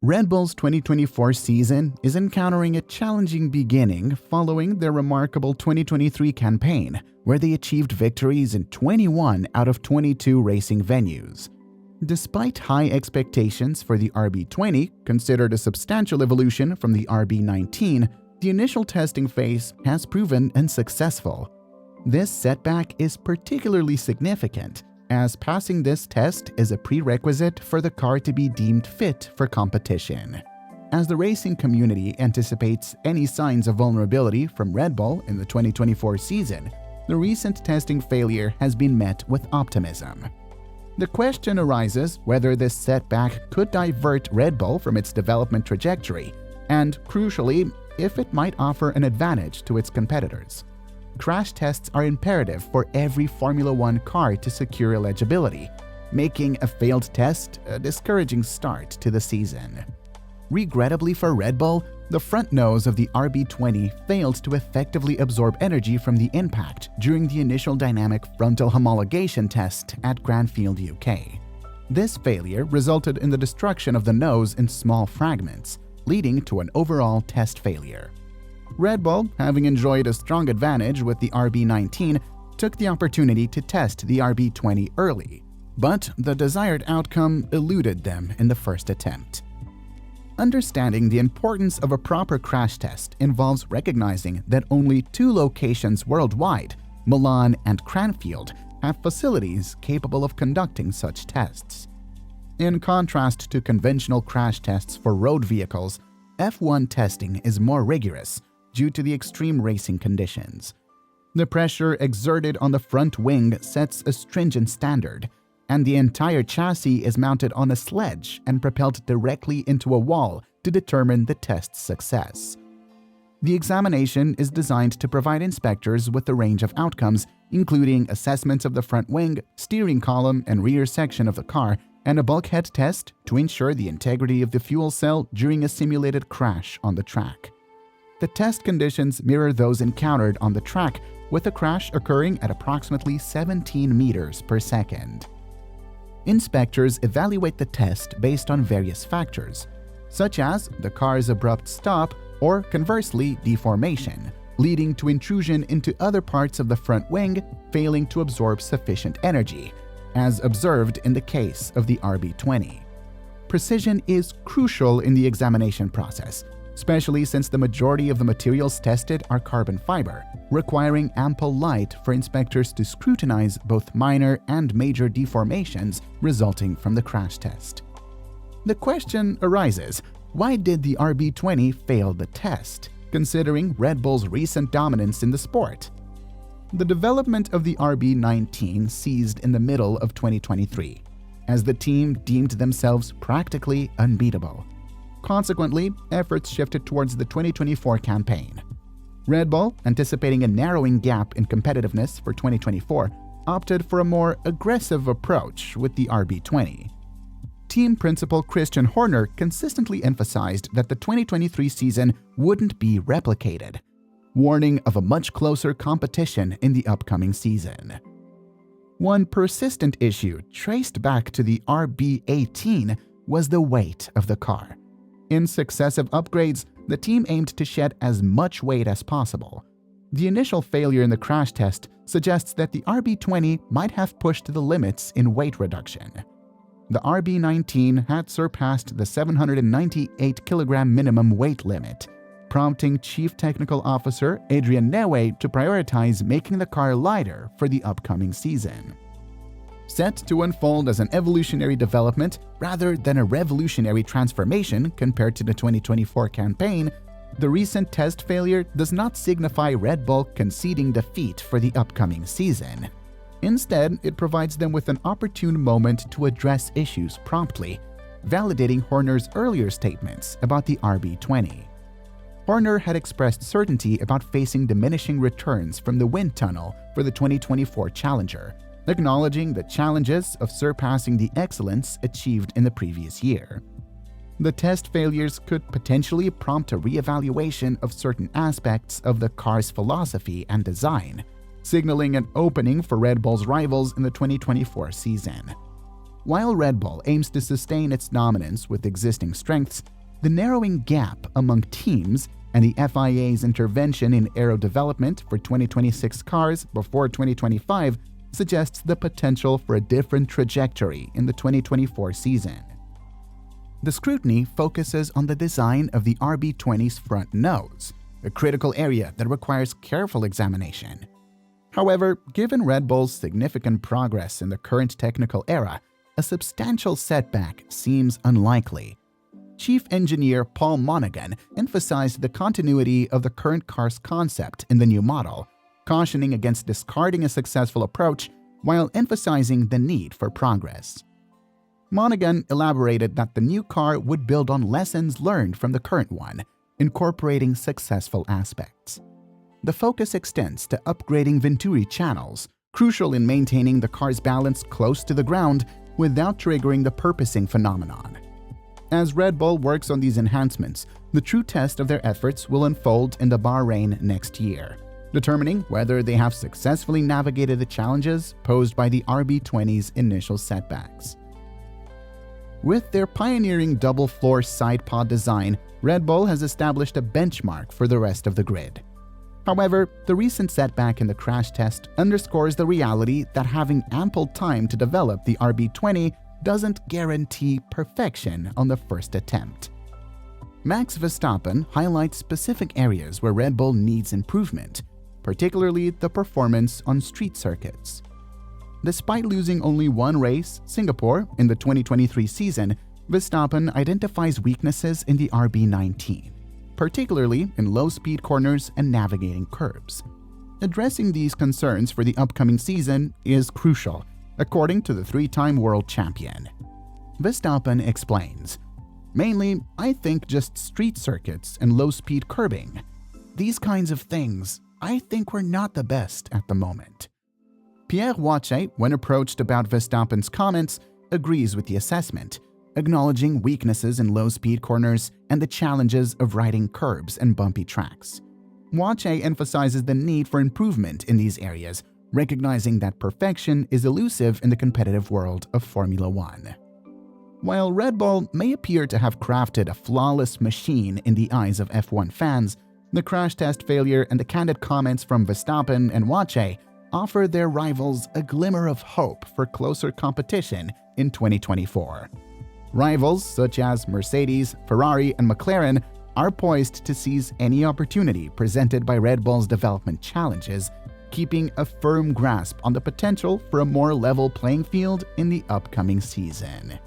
Red Bull's 2024 season is encountering a challenging beginning following their remarkable 2023 campaign, where they achieved victories in 21 out of 22 racing venues. Despite high expectations for the RB20, considered a substantial evolution from the RB19, the initial testing phase has proven unsuccessful. This setback is particularly significant, as passing this test is a prerequisite for the car to be deemed fit for competition. As the racing community anticipates any signs of vulnerability from Red Bull in the 2024 season, the recent testing failure has been met with optimism. The question arises whether this setback could divert Red Bull from its development trajectory, and, crucially, if it might offer an advantage to its competitors. Crash tests are imperative for every Formula One car to secure eligibility, making a failed test a discouraging start to the season. Regrettably for Red Bull, the front nose of the RB20 failed to effectively absorb energy from the impact during the initial dynamic frontal homologation test at Cranfield, UK. This failure resulted in the destruction of the nose in small fragments, leading to an overall test failure. Red Bull, having enjoyed a strong advantage with the RB19, took the opportunity to test the RB20 early, but the desired outcome eluded them in the first attempt. Understanding the importance of a proper crash test involves recognizing that only 2 locations worldwide, Milan and Cranfield, have facilities capable of conducting such tests. In contrast to conventional crash tests for road vehicles, F1 testing is more rigorous due to the extreme racing conditions. The pressure exerted on the front wing sets a stringent standard, and the entire chassis is mounted on a sledge and propelled directly into a wall to determine the test's success. The examination is designed to provide inspectors with a range of outcomes, including assessments of the front wing, steering column and rear section of the car, and a bulkhead test to ensure the integrity of the fuel cell during a simulated crash on the track. The test conditions mirror those encountered on the track, with a crash occurring at approximately 17 meters per second. Inspectors evaluate the test based on various factors, such as the car's abrupt stop or, conversely, deformation, leading to intrusion into other parts of the front wing, failing to absorb sufficient energy, as observed in the case of the RB20. Precision is crucial in the examination process, especially since the majority of the materials tested are carbon fiber, requiring ample light for inspectors to scrutinize both minor and major deformations resulting from the crash test. The question arises, why did the RB20 fail the test, considering Red Bull's recent dominance in the sport? The development of the RB19 ceased in the middle of 2023, as the team deemed themselves practically unbeatable. Consequently, efforts shifted towards the 2024 campaign. Red Bull, anticipating a narrowing gap in competitiveness for 2024, opted for a more aggressive approach with the RB20. Team principal Christian Horner consistently emphasized that the 2023 season wouldn't be replicated, warning of a much closer competition in the upcoming season. One persistent issue traced back to the RB18 was the weight of the car. In successive upgrades, the team aimed to shed as much weight as possible. The initial failure in the crash test suggests that the RB20 might have pushed the limits in weight reduction. The RB19 had surpassed the 798 kilogram minimum weight limit, prompting Chief Technical Officer Adrian Newey to prioritize making the car lighter for the upcoming season. Set to unfold as an evolutionary development rather than a revolutionary transformation compared to the 2024 campaign, the recent test failure does not signify Red Bull conceding defeat for the upcoming season. Instead, it provides them with an opportune moment to address issues promptly, validating Horner's earlier statements about the RB20. Horner had expressed certainty about facing diminishing returns from the wind tunnel for the 2024 Challenger, acknowledging the challenges of surpassing the excellence achieved in the previous year. The test failures could potentially prompt a re-evaluation of certain aspects of the car's philosophy and design, signaling an opening for Red Bull's rivals in the 2024 season. While Red Bull aims to sustain its dominance with existing strengths, the narrowing gap among teams and the FIA's intervention in aero development for 2026 cars before 2025 suggests the potential for a different trajectory in the 2024 season. The scrutiny focuses on the design of the RB20's front nose, a critical area that requires careful examination. However, given Red Bull's significant progress in the current technical era, a substantial setback seems unlikely. Chief Engineer Paul Monaghan emphasized the continuity of the current car's concept in the new model, cautioning against discarding a successful approach while emphasizing the need for progress. Monaghan elaborated that the new car would build on lessons learned from the current one, incorporating successful aspects. The focus extends to upgrading Venturi channels, crucial in maintaining the car's balance close to the ground without triggering the purposing phenomenon. As Red Bull works on these enhancements, the true test of their efforts will unfold in the Bahrain next year, determining whether they have successfully navigated the challenges posed by the RB20's initial setbacks. With their pioneering double-floor side pod design, Red Bull has established a benchmark for the rest of the grid. However, the recent setback in the crash test underscores the reality that having ample time to develop the RB20 doesn't guarantee perfection on the first attempt. Max Verstappen highlights specific areas where Red Bull needs improvement, particularly the performance on street circuits. Despite losing only one race, Singapore, in the 2023 season, Verstappen identifies weaknesses in the RB19, particularly in low-speed corners and navigating curbs. Addressing these concerns for the upcoming season is crucial, according to the three-time world champion. Verstappen explains, "Mainly, I think just street circuits and low-speed curbing. These kinds of things, I think we're not the best at the moment." Pierre Wache, when approached about Verstappen's comments, agrees with the assessment, acknowledging weaknesses in low-speed corners and the challenges of riding curbs and bumpy tracks. Wache emphasizes the need for improvement in these areas, recognizing that perfection is elusive in the competitive world of Formula One. While Red Bull may appear to have crafted a flawless machine in the eyes of F1 fans, the crash test failure and the candid comments from Verstappen and Wache offer their rivals a glimmer of hope for closer competition in 2024. Rivals such as Mercedes, Ferrari, and Mclaren are poised to seize any opportunity presented by Red Bull's development challenges, keeping a firm grasp on the potential for a more level playing field in the upcoming season.